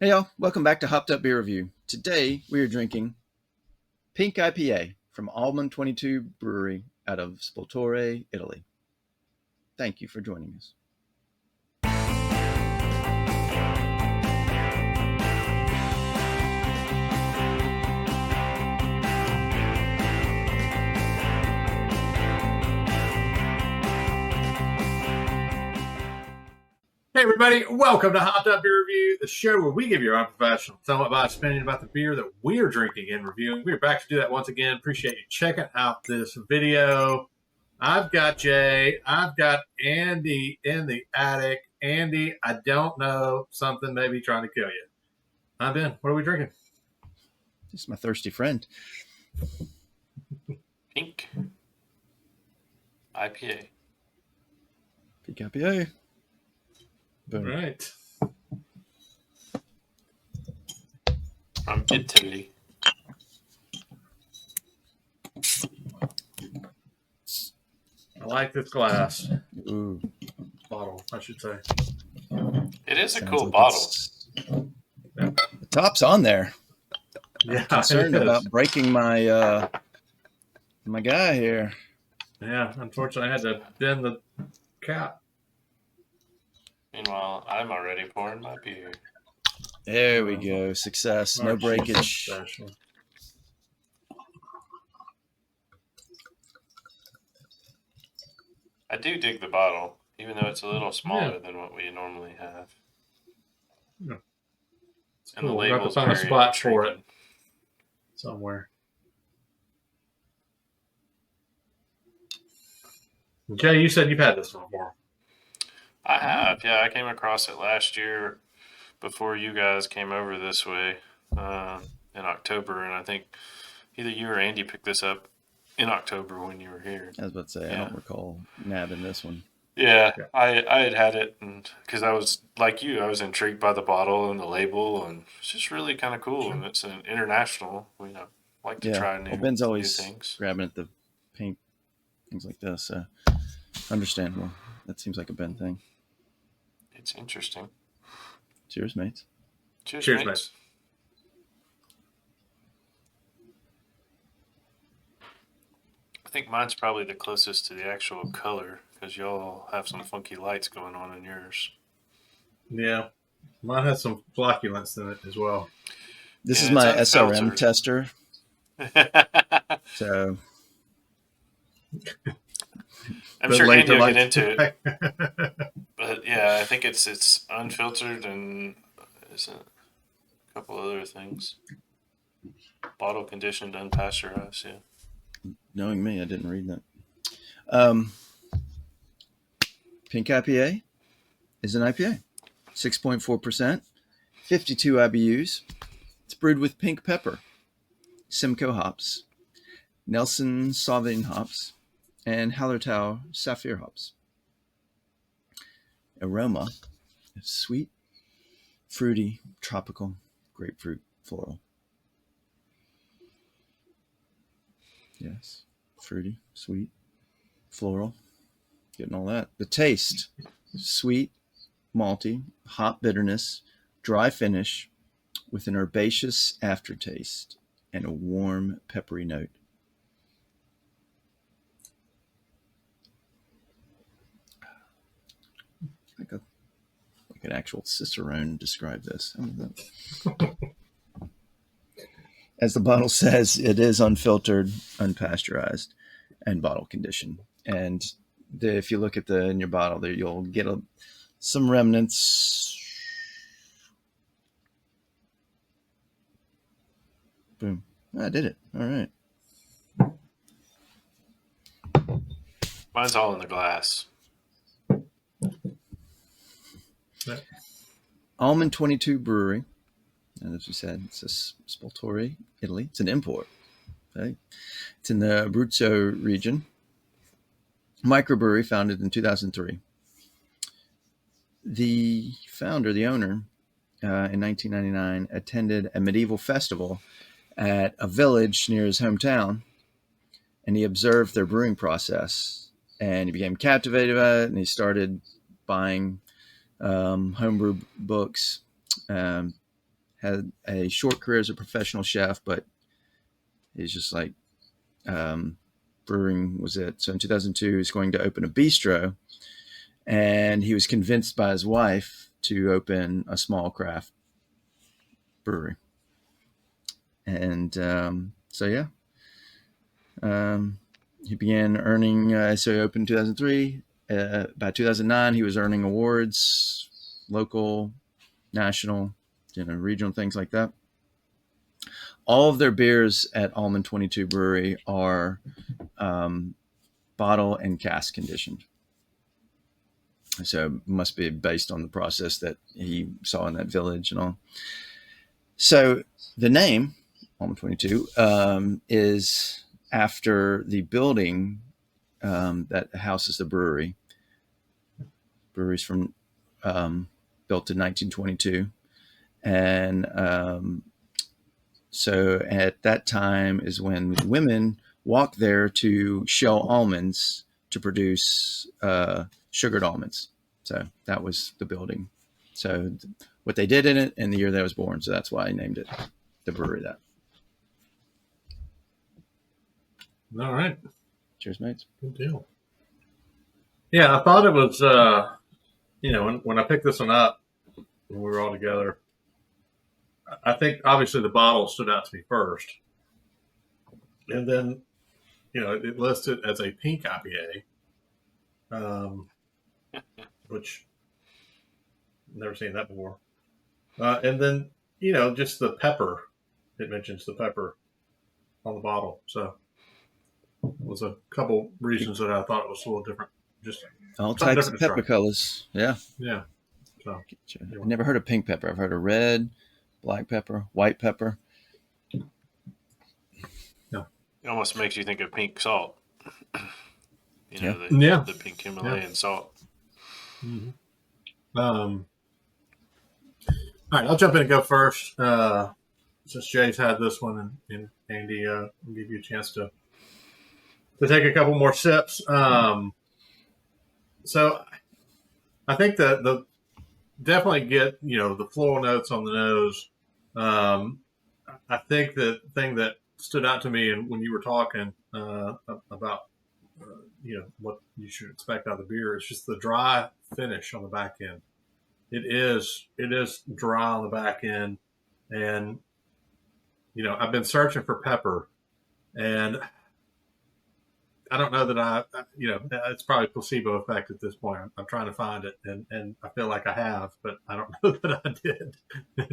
Hey y'all, welcome back to Hopped Up Beer Review. Today we are drinking Pink IPA from Almond 22 Brewery out of Spoltore, Italy. Thank you for joining us. Hey everybody, welcome to Hopped Up Beer Review, the show where we give you our unprofessional, somewhat biased opinion about the beer that we're drinking and reviewing. We're back to do that once again. Appreciate you checking out this video. I've got Jay, I've got Andy in the attic. Andy, I don't know, something maybe trying to kill you. I'm Ben. What are we drinking? This is my thirsty friend. Pink IPA. Pink IPA. Boom. All right. From Italy. I like this glass. Ooh. Bottle, I should say. It is a Sounds cool like bottle. The top's on there. Yeah, I'm concerned about breaking my my guy here. Yeah, unfortunately I had to bend the cap. Meanwhile, I'm already pouring my beer. There we go. Success. No breakage. I do dig the bottle, even though it's a little smaller than what we normally have. Yeah. And cool. the label's we'll have to find a very spot for intriguing. it somewhere. Jay, you said you've had this one before. I have, yeah. I came across it last year before you guys came over this way in October, and I think either you or Andy picked this up in October when you were here. I was about to say, I don't recall nabbing this one. Yeah, I had it, and because I was like you, I was intrigued by the bottle and the label, and it's just really kind of cool. And it's an international. We like to try Ben's always new things. Grabbing at the pink things like this. Understandable. That seems like a Ben thing. It's interesting. Cheers, mates. Cheers, mates. I think mine's probably the closest to the actual color because y'all have some funky lights going on in yours. Yeah. Mine has some flocculence in it as well. This is my SRM tester. So I'm sure Andy will get into it. But yeah, I think it's unfiltered and there's a couple other things. Bottle conditioned, unpasteurized, yeah. Knowing me, I didn't read that. Pink IPA is an IPA. 6.4%, 52 IBUs. It's brewed with pink pepper, Simcoe hops, Nelson Sauvignon hops, and Hallertau Saphir hops. Aroma is sweet, fruity, tropical, grapefruit, floral. Yes, fruity, sweet, floral. Getting all that. The taste, sweet, malty, hop bitterness, dry finish with an herbaceous aftertaste and a warm, peppery note. Like an actual Cicerone described this. As the bottle says, it is unfiltered, unpasteurized, and bottle conditioned. And if you look at in your bottle there, you'll get some remnants. Boom. I did it. All right. Mine's all in the glass. Almond 22 Brewery. And as we said, it's a Spoltore, Italy. It's an import. Okay? It's in the Abruzzo region. Microbrewery founded in 2003. The founder, the owner, in 1999, attended a medieval festival at a village near his hometown, and he observed their brewing process, and he became captivated by it, and he started buying homebrew books, had a short career as a professional chef, but he's just like brewing was it. So in 2002, he's going to open a bistro, and he was convinced by his wife to open a small craft brewery. And he began earning, so he opened in 2003. By 2009, he was earning awards, local, national, regional, things like that. All of their beers at Almond 22 Brewery are bottle and cask conditioned. So it must be based on the process that he saw in that village and all. So the name, Almond 22, is after the building that houses the brewery. Brewery's from built in 1922. And so at that time is when women walked there to shell almonds to produce sugared almonds. So that was the building. So what they did in it and the year that I was born. So that's why I named it the brewery that. All right. Cheers, mates. Good deal. Yeah, I thought it was, when I picked this one up, when we were all together, I think obviously the bottle stood out to me first. And then, it listed as a pink IPA, which I've never seen that before. And then, just the pepper. It mentions the pepper on the bottle. So was a couple reasons that I thought it was a little different. Just all types of pepper colors. Yeah. Yeah. So I've never heard of pink pepper. I've heard of red, black pepper, white pepper. Yeah. It almost makes you think of pink salt. The pink Himalayan salt. Mm-hmm. All right, I'll jump in and go first. Since Jay's had this one, and Andy, I'll give you a chance to take a couple more sips. So I think that the definitely get the floral notes on the nose. I think the thing that stood out to me, and when you were talking about what you should expect out of the beer, is just the dry finish on the back end. It is dry on the back end, and I've been searching for pepper, and I don't know that it's probably placebo effect at this point. I'm trying to find it, and I feel like I have, but I don't know that I did.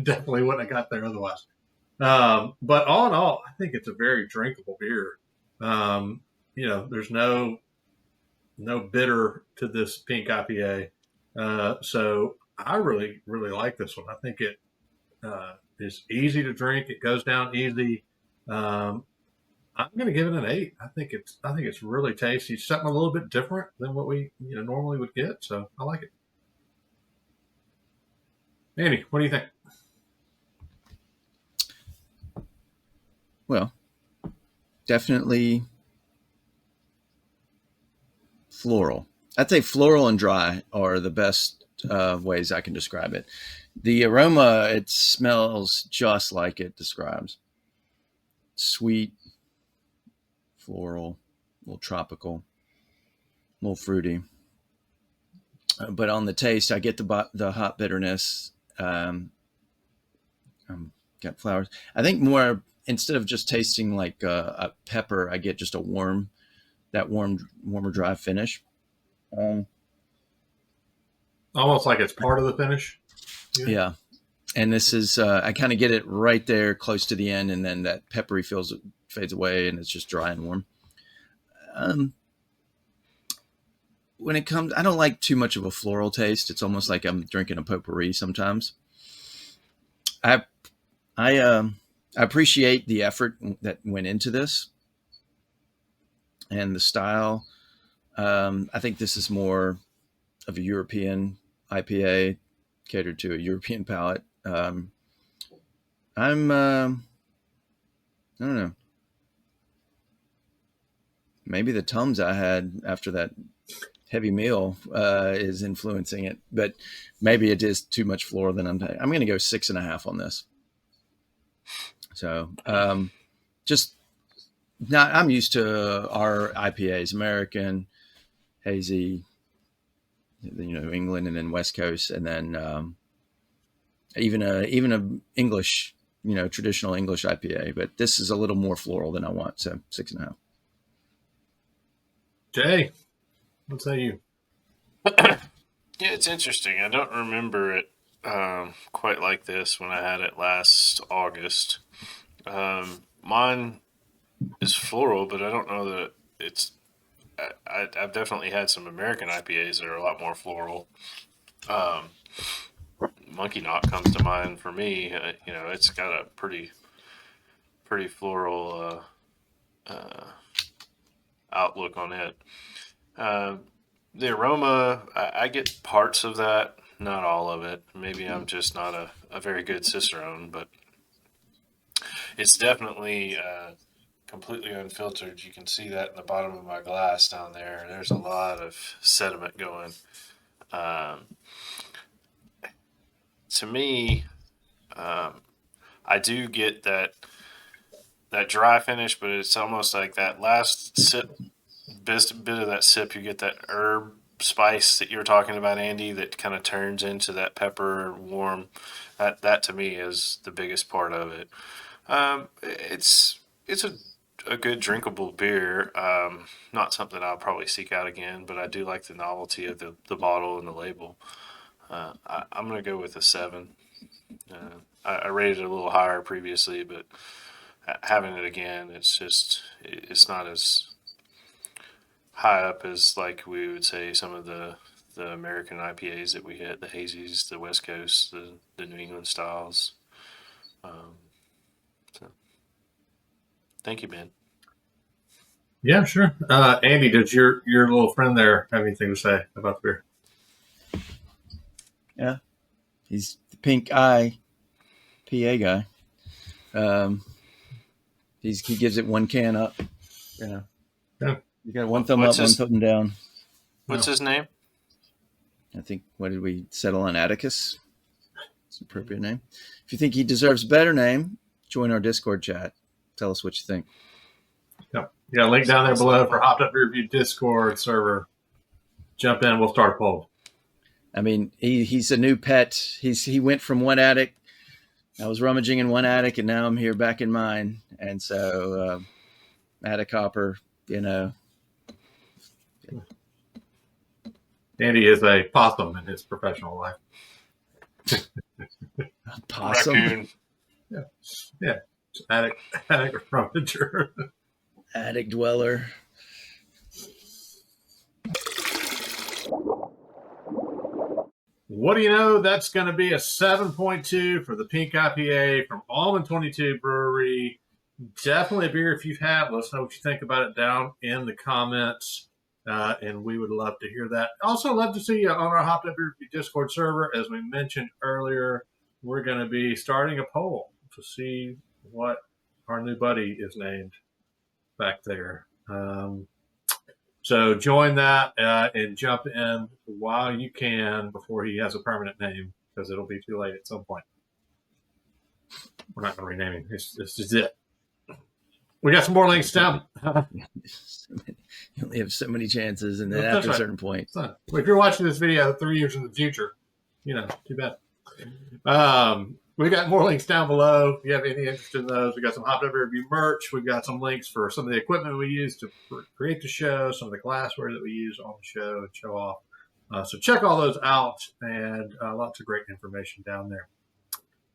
Definitely wouldn't have got there otherwise. But all in all, I think it's a very drinkable beer. There's no bitter to this pink IPA. So I really, really like this one. I think it is easy to drink. It goes down easy. I'm going to give it an 8. I think it's really tasty. It's something a little bit different than what we normally would get. So I like it. Andy, what do you think? Well, definitely floral. I'd say floral and dry are the best ways I can describe it. The aroma, it smells just like it describes. Sweet, floral, a little tropical, a little fruity. But on the taste, I get the hot bitterness. Got flowers. I think more, instead of just tasting like a pepper, I get just a warmer, dry finish. Almost like it's part of the finish. Yeah. And this is, I kind of get it right there close to the end, and then that peppery fades away, and it's just dry and warm. When it comes, I don't like too much of a floral taste. It's almost like I'm drinking a potpourri sometimes. I appreciate the effort that went into this and the style. I think this is more of a European IPA catered to a European palate. I don't know. Maybe the Tums I had after that heavy meal is influencing it, but maybe it is too much floral. Then I'm going to go 6.5 on this. So just not. I'm used to our IPAs, American, hazy, England, and then West Coast, and then even a English, traditional English IPA. But this is a little more floral than I want, so 6.5. Jay, what say you? Yeah, it's interesting. I don't remember it quite like this when I had it last August. Mine is floral, but I don't know that it's. I've definitely had some American IPAs that are a lot more floral. Monkey Knot comes to mind for me. It's got a pretty floral outlook on it. The aroma, I get parts of that, not all of it. Maybe I'm just not a very good Cicerone, but it's definitely completely unfiltered. You can see that in the bottom of my glass down there. There's a lot of sediment going. To me, I do get that dry finish, but it's almost like that last bit of that sip, you get that herb spice that you were talking about, Andy, that kind of turns into that pepper warm. That to me is the biggest part of it. It's a good drinkable beer. Not something I'll probably seek out again, but I do like the novelty of the bottle and the label. I'm going to go with a 7. I rated it a little higher previously, but having it again, it's not as high up as like we would say some of the American IPAs that we hit, the hazies, the West Coast, the New England styles. So, thank you, Ben. Yeah, sure. Andy, does your little friend there have anything to say about the beer? Yeah, he's the pink eye PA guy. He gives it 1 can up. Yeah. You got 1 thumb up, 1 thumb down. What's his name? I think, what did we settle on? Atticus? It's an appropriate name. If you think he deserves a better name, join our Discord chat. Tell us what you think. Yeah, link down there below for Hopped Up Beer Review Discord server. Jump in, we'll start a poll. I mean, he's a new pet. He went from one attic. I was rummaging in one attic, and now I'm here back in mine. And so, attic hopper, Andy is a possum in his professional life. Possum? Raccoon. Yeah. Attic rummager. Attic dweller. What do you know? That's going to be a 7.2 for the Pink IPA from Almond 22 Brewery. Definitely a beer if you've had. Let us know what you think about it down in the comments. And we would love to hear that. Also, love to see you on our Hopped Up Beer Review Discord server. As we mentioned earlier, we're going to be starting a poll to see what our new buddy is named back there. So join that and jump in while you can before he has a permanent name, because it'll be too late at some point. We're not going to rename him. It's just it. We got some more links down. You only have so many chances, and then after a certain point. Well, if you're watching this video 3 years in the future, too bad. We got more links down below. If you have any interest in those, we got some Hopped Up Beer Review merch. We've got some links for some of the equipment we use to create the show, some of the glassware that we use on the show and show off. So check all those out, and lots of great information down there.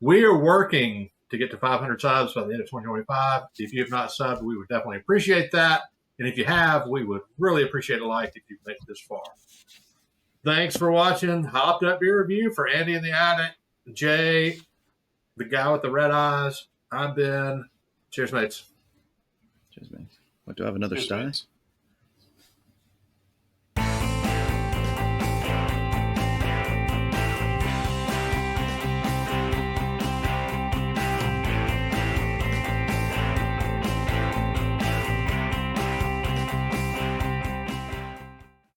We are working to get to 500 subs by the end of 2025. If you have not subbed, we would definitely appreciate that. And if you have, we would really appreciate a like if you've made it this far. Thanks for watching Hopped Up Beer Review. For Andy in the attic, Jay, the guy with the red eyes, I'm Ben. Cheers, mates. Cheers, mates. What, do I have another sty?